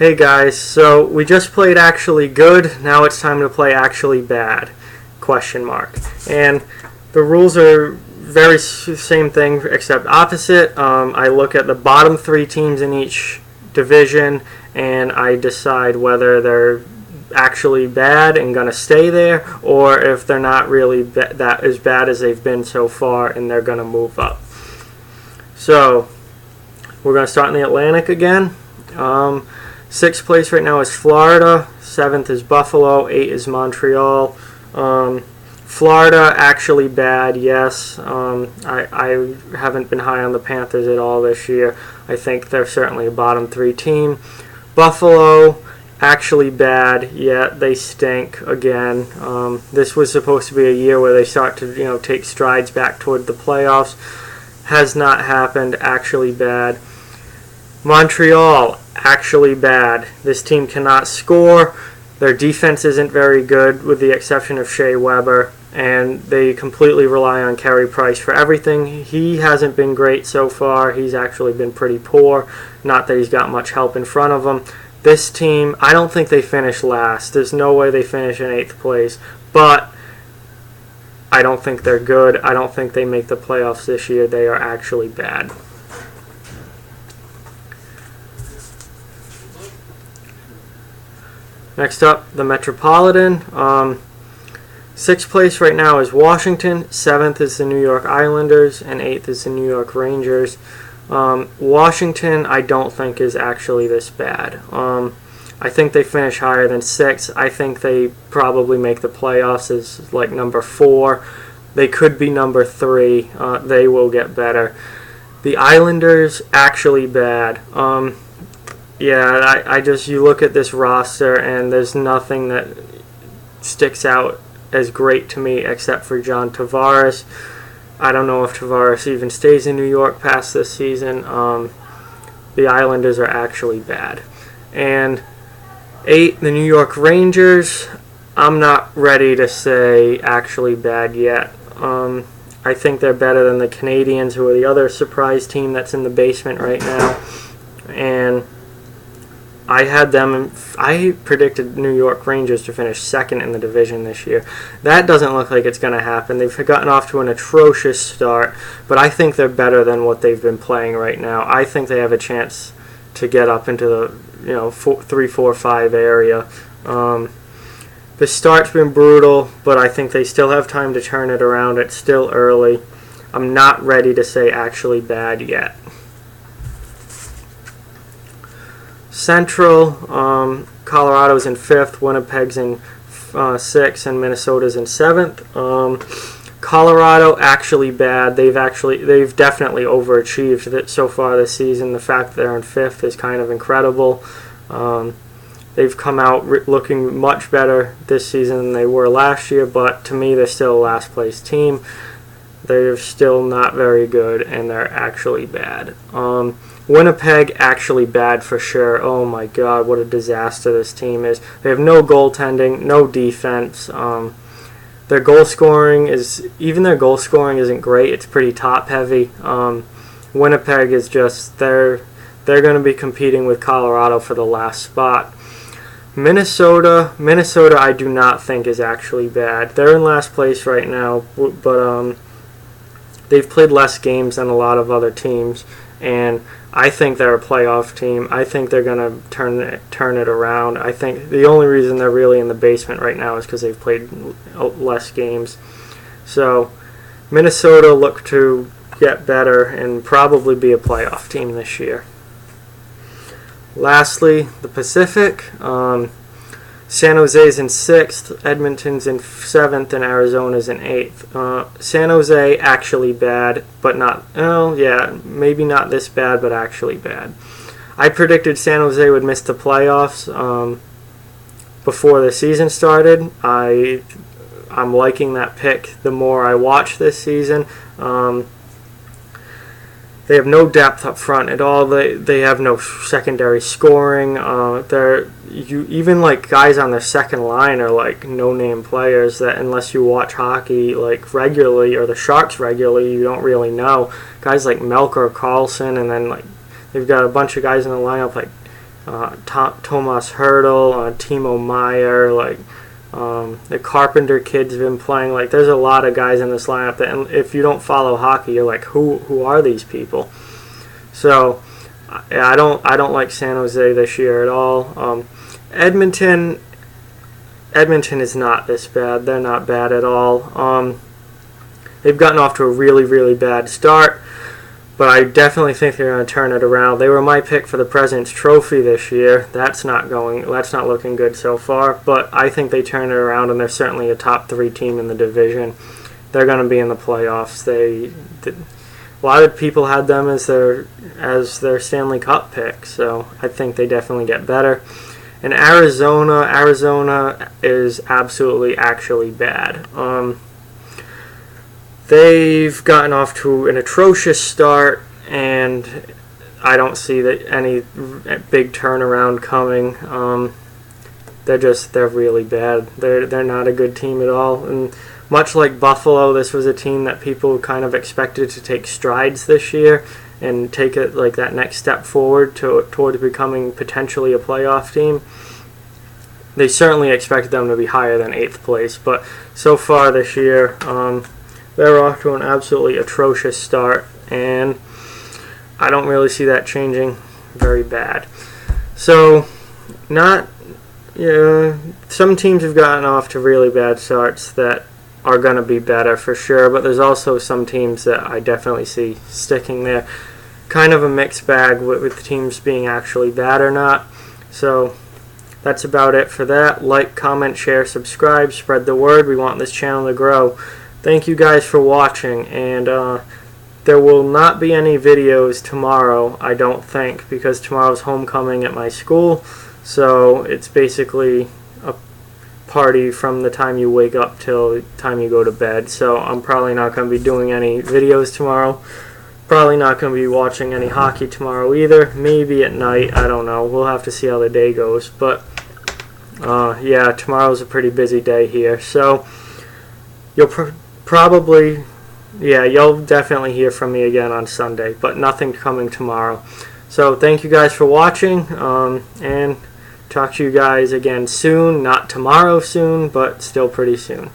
Hey guys, so we just played actually good, now it's time to play actually bad, question mark. And the rules are very same thing except opposite. I look at the bottom three teams in each division and I decide whether they're actually bad and going to stay there, or if they're not really that as bad as they've been so far and they're going to move up. So we're going to start in the Atlantic again. Sixth place right now is Florida. Seventh is Buffalo. 8 is Montreal. Florida actually bad, yes. I haven't been high on the Panthers at all this year. I think they're certainly a bottom three team. Buffalo actually bad, yet they stink again. This was supposed to be a year where they start to take strides back toward the playoffs. Has not happened. Actually bad. Montreal, actually bad. This team cannot score. Their defense isn't very good, with the exception of Shea Weber, and they completely rely on Carey Price for everything. He hasn't been great so far. He's actually been pretty poor. Not that he's got much help in front of him. This team, I don't think they finish last. There's no way they finish in 8th place, but I don't think they're good. I don't think they make the playoffs this year. They are actually bad. Next up, the Metropolitan. 6th place right now is Washington. 7th is the New York Islanders, and 8th is the New York Rangers. Washington, I don't think is actually this bad. I think they finish higher than 6th. I think they probably make the playoffs as like number 4. They could be number 3. They will get better. The Islanders, actually bad. Yeah, you look at this roster and there's nothing that sticks out as great to me except for John Tavares. I don't know if Tavares even stays in New York past this season. The Islanders are actually bad. And 8, the New York Rangers, I'm not ready to say actually bad yet. I think they're better than the Canadiens, who are the other surprise team that's in the basement right now. And I predicted New York Rangers to finish 2nd in the division this year. That doesn't look like it's going to happen. They've gotten off to an atrocious start, but I think they're better than what they've been playing right now. I think they have a chance to get up into the 3, 4, 5 area. The start's been brutal, but I think they still have time to turn it around. It's still early. I'm not ready to say actually bad yet. Central, Colorado's in 5th, Winnipeg's in 6th, and Minnesota's in 7th. Colorado, actually bad. They've definitely overachieved so far this season. The fact that they're in 5th is kind of incredible. They've come out looking much better this season than they were last year, but to me they're still a last place team. They're still not very good, and they're actually bad. Winnipeg, actually bad for sure. Oh my God, what a disaster this team is. They have no goaltending, no defense. Their goal scoring isn't great. It's pretty top heavy. Winnipeg is just, they're going to be competing with Colorado for the last spot. Minnesota I do not think is actually bad. They're in last place right now, but they've played less games than a lot of other teams, and I think they're a playoff team. I think they're going to turn it around. I think the only reason they're really in the basement right now is because they've played less games. So Minnesota look to get better and probably be a playoff team this year. Lastly, the Pacific. San Jose's in 6th, Edmonton's in 7th, and Arizona's in 8th. San Jose, actually bad, but maybe not this bad, but actually bad. I predicted San Jose would miss the playoffs before the season started. I'm liking that pick the more I watch this season. They have no depth up front at all. They have no secondary scoring. Even like guys on their second line are like no-name players that, unless you watch hockey like regularly or the Sharks regularly, you don't really know. Guys like Melker, Carlson, and then like they've got a bunch of guys in the lineup like Tomas Hertl, Timo Meyer, like the Carpenter kid's been playing. Like, there's a lot of guys in this lineup that, and if you don't follow hockey, you're like, who are these people? So I don't like San Jose this year at all. Edmonton is not this bad. They're not bad at all. They've gotten off to a really, really bad start, but I definitely think they're going to turn it around. They were my pick for the President's Trophy this year. That's not looking good so far, but I think they turn it around, and they're certainly a top 3 team in the division. They're going to be in the playoffs. A lot of people had them as their Stanley Cup pick, so I think they definitely get better. And Arizona is actually bad. They've gotten off to an atrocious start, and I don't see any big turnaround coming. They're really bad. They're not a good team at all. And much like Buffalo, this was a team that people kind of expected to take strides this year and take it like that next step forward toward becoming potentially a playoff team. They certainly expected them to be higher than 8th place, but so far this year, they're off to an absolutely atrocious start, and I don't really see that changing very bad. So, some teams have gotten off to really bad starts that are going to be better for sure, but there's also some teams that I definitely see sticking there. Kind of a mixed bag with teams being actually bad or not. So, that's about it for that. Like, comment, share, subscribe, spread the word. We want this channel to grow. Thank you guys for watching, and there will not be any videos tomorrow, I don't think, because tomorrow's homecoming at my school, so it's basically a party from the time you wake up till the time you go to bed, so I'm probably not going to be doing any videos tomorrow. Probably not going to be watching any hockey tomorrow either. Maybe at night, I don't know. We'll have to see how the day goes, but yeah, tomorrow's a pretty busy day here, so you'll you'll definitely hear from me again on Sunday, but nothing coming tomorrow. So thank you guys for watching, and talk to you guys again soon. Not tomorrow soon, but still pretty soon.